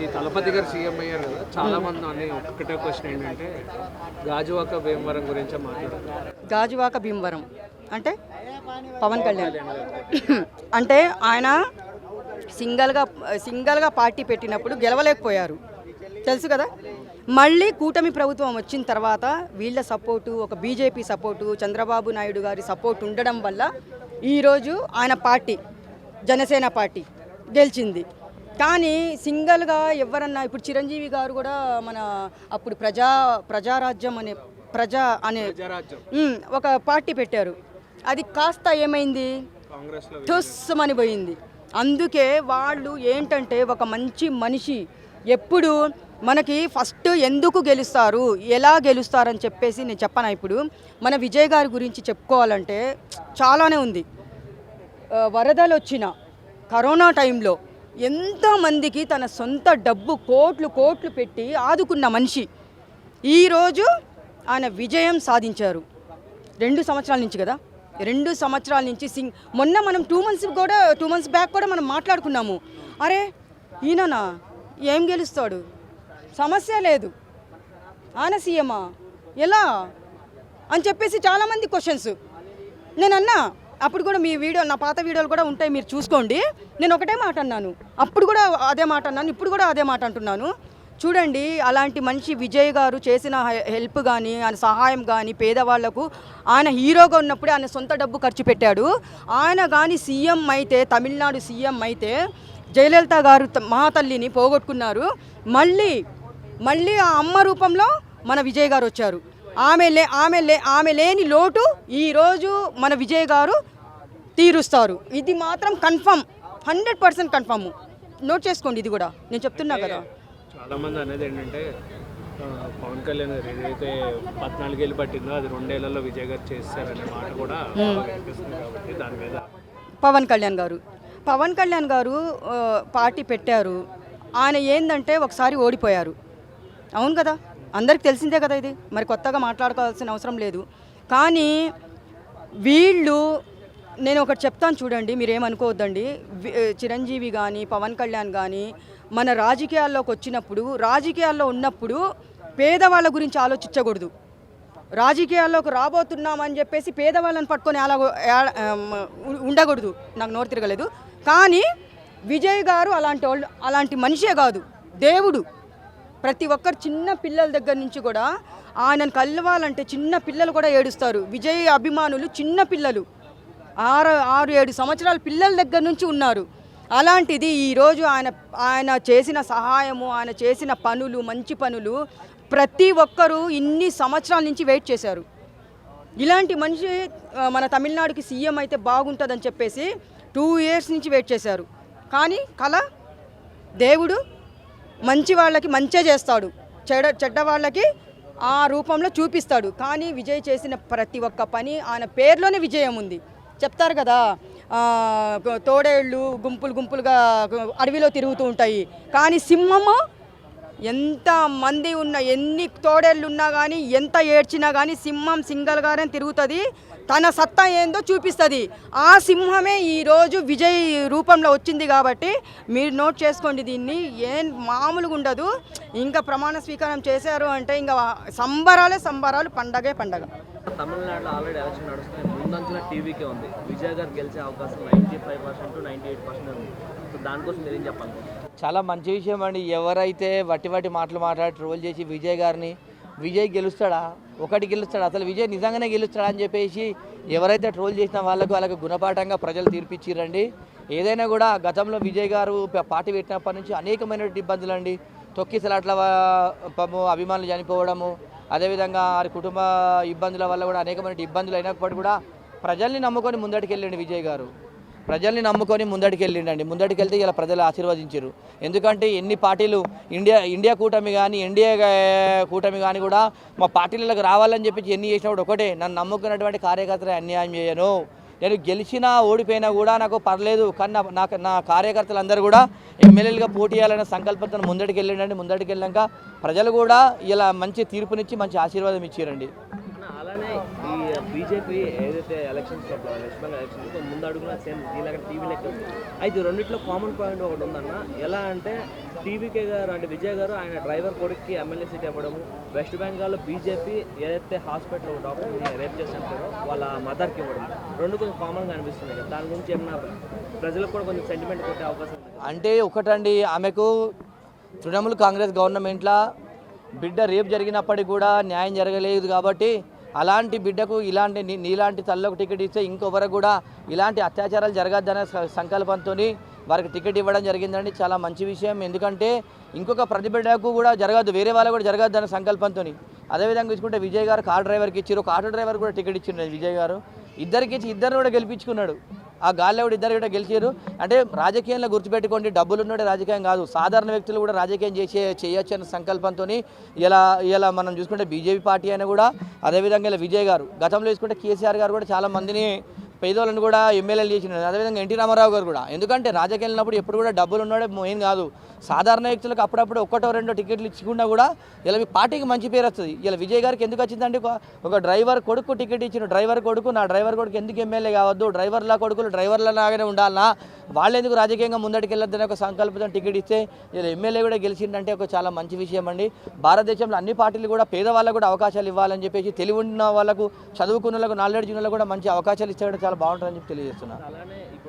ఇది తలపతి గారు సీఎం అయ్యారు కదా, చాలా మంది అనే ఒకటే క్వశ్చన్ ఏంటంటే గాజువాక భీమవరం గురించే మాట్లాడుతున్నారు. గాజువాక భీమవరం అంటే పవన్ కళ్యాణ్ అంటే ఆయన సింగల్గా పార్టీ పెట్టినప్పుడు గెలవలేకపోయారు, తెలుసు కదా. మళ్ళీ కూటమి ప్రభుత్వం వచ్చిన తర్వాత వీళ్ళ సపోర్టు, ఒక బీజేపీ సపోర్టు, చంద్రబాబు నాయుడు గారి సపోర్ట్ ఉండడం వల్ల ఈరోజు ఆయన పార్టీ జనసేన పార్టీ గెలిచింది. కానీ సింగల్గా ఎవరన్నా ఇప్పుడు చిరంజీవి గారు కూడా మన అప్పుడు ప్రజారాజ్యం అనే ఒక పార్టీ పెట్టారు. అది కాస్త ఏమైంది, తుస్సమని పోయింది. అందుకే వాళ్ళు ఏంటంటే ఒక మంచి మనిషి ఎప్పుడు మనకి ఫస్ట్ ఎందుకు గెలుస్తారు, ఎలా గెలుస్తారని చెప్పేసి నేను చెప్పను. ఇప్పుడు మన విజయ్ గారి గురించి చెప్పుకోవాలంటే చాలానే ఉంది. వరదలు వచ్చిన కరోనా టైంలో ఎంతోమందికి తన సొంత డబ్బు కోట్లు పెట్టి ఆదుకున్న మనిషి ఈరోజు ఆయన విజయం సాధించారు. 2 సంవత్సరాల నుంచి కదా, 2 సంవత్సరాల నుంచి మొన్న మనం 2 మంత్స్ బ్యాక్ కూడా మనం మాట్లాడుకున్నాము. అరే ఈయననా ఏం గెలుస్తాడు, సమస్య లేదు, ఆయన సీఎమా ఎలా అని చెప్పేసి చాలామంది క్వశ్చన్స్ నేను అన్నా. అప్పుడు కూడా మీ వీడియో, నా పాత వీడియోలు కూడా ఉంటాయి, మీరు చూసుకోండి. నేను ఒకటే మాట అన్నాను, అప్పుడు కూడా అదే మాట అన్నాను, ఇప్పుడు కూడా అదే మాట అంటున్నాను. చూడండి, అలాంటి మనిషి విజయ్ గారు చేసిన హెల్ప్ కానీ, ఆయన సహాయం కానీ పేదవాళ్లకు, ఆయన హీరోగా ఉన్నప్పుడే ఆయన సొంత డబ్బు ఖర్చు పెట్టాడు. ఆయన కానీ సీఎం అయితే, తమిళనాడు సీఎం అయితే జయలలిత గారు మహాతల్లిని పోగొట్టుకున్నారు. మళ్ళీ ఆ అమ్మ రూపంలో మన విజయ్ గారు వచ్చారు. ఆమె లేని లోటు ఈరోజు మన విజయ్ గారు తీరుస్తారు. ఇది మాత్రం కన్ఫర్మ్, 100% కన్ఫర్మ్. నోట్ చేసుకోండి, ఇది కూడా నేను చెప్తున్నా కదా. చాలా మంది అనేది ఏంటంటే పవన్ కళ్యాణ్ గారు ఏదైతే 14 ఏళ్ళు పట్టిందో అది 2 ఏళ్లలో విజయ్ గారు చేస్తారనే మాట కూడా వినిపిస్తుంది. కాబట్టి దాని మీద పవన్ కళ్యాణ్ గారు పార్టీ పెట్టారు. ఆయన ఏందంటే ఒకసారి ఓడిపోయారు, అవును కదా, అందరికి తెలిసిందే కదా. ఇది మరి కొత్తగా మాట్లాడుకోవాల్సిన అవసరం లేదు. కానీ వీళ్ళు, నేను ఒకటి చెప్తాను చూడండి, మీరేమనుకోవద్దండి. చిరంజీవి కానీ పవన్ కళ్యాణ్ కానీ మన రాజకీయాల్లో ఉన్నప్పుడు పేదవాళ్ళ గురించి ఆలోచించకూడదు. రాజకీయాల్లోకి రాబోతున్నామని చెప్పేసి పేదవాళ్ళని పట్టుకొని అలా ఉండకూడదు. నాకు నోరు తిరగలేదు. కానీ విజయ్ గారు అలాంటి మనిషే కాదు, దేవుడు. ప్రతి ఒక్కరు చిన్న పిల్లల దగ్గర నుంచి కూడా ఆయనను కలవాలంటే చిన్న పిల్లలు కూడా ఏడుస్తారు. విజయ్ అభిమానులు చిన్న పిల్లలు, 6-7 సంవత్సరాల పిల్లల దగ్గర నుంచి ఉన్నారు. అలాంటిది ఈరోజు ఆయన చేసిన సహాయము, ఆయన చేసిన పనులు, మంచి పనులు ప్రతి ఒక్కరూ ఇన్ని సంవత్సరాల నుంచి వెయిట్ చేశారు. ఇలాంటి మనిషి మన తమిళనాడుకి సీఎం అయితే బాగుంటుందని చెప్పేసి 2 years నుంచి వెయిట్ చేశారు. కానీ దేవుడు మంచి వాళ్ళకి మంచే చేస్తాడు, చెడ్డ వాళ్ళకి ఆ రూపంలో చూపిస్తాడు. కానీ విజయ్ చేసిన ప్రతి ఒక్క పని, ఆయన పేరులోనే విజయం ఉంది. చెప్తారు కదా, తోడేళ్ళు గుంపులుగా అడవిలో తిరుగుతూ ఉంటాయి, కానీ సింహము ఎంతమంది ఎన్ని తోడేళ్ళు ఉన్నా కానీ, ఎంత ఏడ్చినా కానీ సింహం సింగల్గానే తిరుగుతుంది, తన సత్తా ఏందో చూపిస్తుంది. ఆ సింహమే ఈరోజు విజయ్ రూపంలో వచ్చింది. కాబట్టి మీరు నోట్ చేసుకోండి, దీన్ని ఏం మామూలుగా ఉండదు. ఇంకా ప్రమాణ స్వీకారం చేశారు అంటే ఇంకా సంబరాలు, పండగే పండగ. తమిళనాడులో ఆల్రెడీ ఎలక్షన్ నడుస్తున్నాయి, ముందంచున టీవీకే ఉంది. విజయ్ గారు గెలిచే అవకాశం 95% to 98% ఉంది. దానికోసం మీరు ఏం చెప్పాలి? చాలా మంచి విషయం అండి. ఎవరైతే వట్టి మాటలు మాట్లాడి ట్రోల్ చేసి విజయ్ గెలుస్తాడా, ఒకటి గెలుస్తాడా, అసలు విజయ్ నిజంగానే గెలుస్తాడా అని చెప్పేసి ఎవరైతే ట్రోల్ చేసిన వాళ్ళకు గుణపాఠంగా ప్రజలు తీర్పిచ్చిరండి. ఏదైనా కూడా గతంలో విజయ్ గారు పార్టీ పెట్టినప్పటి నుంచి అనేకమైన ఇబ్బందులు అండి. తొక్కిసలాట్ల అభిమానులు చనిపోవడము, అదేవిధంగా వారి కుటుంబ ఇబ్బందుల వల్ల కూడా అనేకమైన ఇబ్బందులు అయినప్పటికీ కూడా ప్రజల్ని నమ్ముకొని ముందటికి వెళ్ళండి విజయ్ గారు. ప్రజల్ని నమ్ముకొని ముందటికి వెళ్తే ఇలా ప్రజలు ఆశీర్వదించారు. ఎందుకంటే ఎన్ని పార్టీలు ఇండియా కూటమి కానీ ఎన్డీఏ కూటమి కానీ కూడా మా పార్టీలకు రావాలని చెప్పి ఎన్ని చేసినప్పుడు ఒకటే, నన్ను నమ్ముకున్నటువంటి కార్యకర్తలు అన్యాయం చేయను, నేను గెలిచినా ఓడిపోయినా కూడా నాకు పర్లేదు, కానీ నా కార్యకర్తలందరూ కూడా ఎమ్మెల్యేలుగా పోటీ చేయాలనే సంకల్పంతో ముందటికి వెళ్ళాక ప్రజలు కూడా ఇలా మంచి తీర్పునిచ్చి మంచి ఆశీర్వాదం ఇచ్చారండి. అలానే ఈ బీజేపీ ఏదైతే ఎలక్షన్స్ వెస్ట్ బెంగాల్ ఎలక్షన్స్ ముందు అడుగున సేమ్ దీనిలాగా టీవీ లెక్క ఉంది. అయితే రెండిట్లో కామన్ పాయింట్ ఒకటి ఉందన్న. ఎలా అంటే టీవీకే గారు అంటే విజయ్ గారు ఆయన డ్రైవర్ కొడుక్కి ఎమ్మెల్యే సీట్ ఇవ్వడము, వెస్ట్ బెంగాల్లో బీజేపీ ఏదైతే హాస్పిటల్ డాక్టర్ని రేప్ చేస్తుంటారో వాళ్ళ మదర్కి ఇవ్వడం, రెండు కొంచెం కామన్గా అనిపిస్తుంది కదా. దాని గురించి ఏమన్నా ప్రజలకు కూడా కొంచెం సెంటిమెంట్ కొట్టే అవకాశం ఉంది. అంటే ఒకటండి, ఆమెకు తృణమూల్ కాంగ్రెస్ గవర్నమెంట్లో బిడ్డ రేపు జరిగినప్పటికీ కూడా న్యాయం జరగలేదు కాబట్టి అలాంటి బిడ్డకు ఇలాంటి నీలాంటి తల్లకు టికెట్ ఇస్తే ఇంకొకరికి కూడా ఇలాంటి అత్యాచారాలు జరగద్దనే సంకల్పంతో వారికి టికెట్ ఇవ్వడం జరిగిందండి. చాలా మంచి విషయం. ఎందుకంటే ఇంకొక ప్రతి బిడ్డకు కూడా జరగద్దు, వేరే వాళ్ళకు కూడా జరగద్దు అనే సంకల్పంతో. అదేవిధంగా చూసుకుంటే విజయ్ గారు కార్ డ్రైవర్కి ఇచ్చారు, ఒక ఆటో డ్రైవర్ కూడా టికెట్ ఇచ్చిండు విజయ్ గారు. ఇద్దరికి ఇచ్చి ఇద్దరిని కూడా గెలిపించుకున్నాడు. ఆ గాల్లో కూడా ఇద్దరు కూడా గెలిచారు. అంటే రాజకీయంలో గుర్తుపెట్టుకోండి, డబ్బులు ఉన్నోడే రాజకీయం కాదు, సాధారణ వ్యక్తులు కూడా రాజకీయం చేయొచ్చు అనే సంకల్పంతో ఇలా మనం చూసుకుంటే బీజేపీ పార్టీ అయినా కూడా, అదేవిధంగా ఇలా విజయ్ గారు గతంలో చూసుకుంటే కేసీఆర్ గారు కూడా చాలా మందిని పేదోళ్ళని కూడా ఎమ్మెల్యేలు చేసినారు. అదేవిధంగా ఎన్టీ రామారావు గారు కూడా. ఎందుకంటే రాజకీయాలు వెళ్ళినప్పుడు ఎప్పుడు కూడా డబ్బులు ఉన్నాడే మెయిన్ కాదు, సాధారణ వ్యక్తులకు అప్పుడప్పుడు ఒక్కటో రెండో టికెట్లు ఇచ్చుకున్నా కూడా ఇలా మీ పార్టీకి మంచి పేరు వస్తుంది. ఇలా విజయ్ గారికి ఎందుకు వచ్చిందంటే ఒక డ్రైవర్ కొడుకు టికెట్ ఇచ్చిన డ్రైవర్ కొడుకు, నా డ్రైవర్ కొడుకు ఎందుకు ఎమ్మెల్యే కావద్దు, డ్రైవర్ల కొడుకులు డ్రైవర్లలాగానే ఉండాలన్నా, వాళ్ళు ఎందుకు రాజకీయంగా ముందటికి వెళ్ళొద్దని ఒక సంకల్పంతో టికెట్ ఇస్తే ఇలా ఎమ్మెల్యే కూడా గెలిచిందంటే ఒక చాలా మంచి విషయం అండి. భారతదేశంలో అన్ని పార్టీలు కూడా పేదవాళ్ళకు కూడా అవకాశాలు ఇవ్వాలని చెప్పేసి, తెలివి ఉన్న వాళ్ళకు, చదువుకున్న వాళ్ళకు, నాలెడ్జ్ ఉన్న వాళ్ళకు కూడా మంచి అవకాశాలు ఇస్తే చాలా బాగుంటుందని చెప్పి తెలియజేస్తున్నారు. అలానే ఇప్పుడు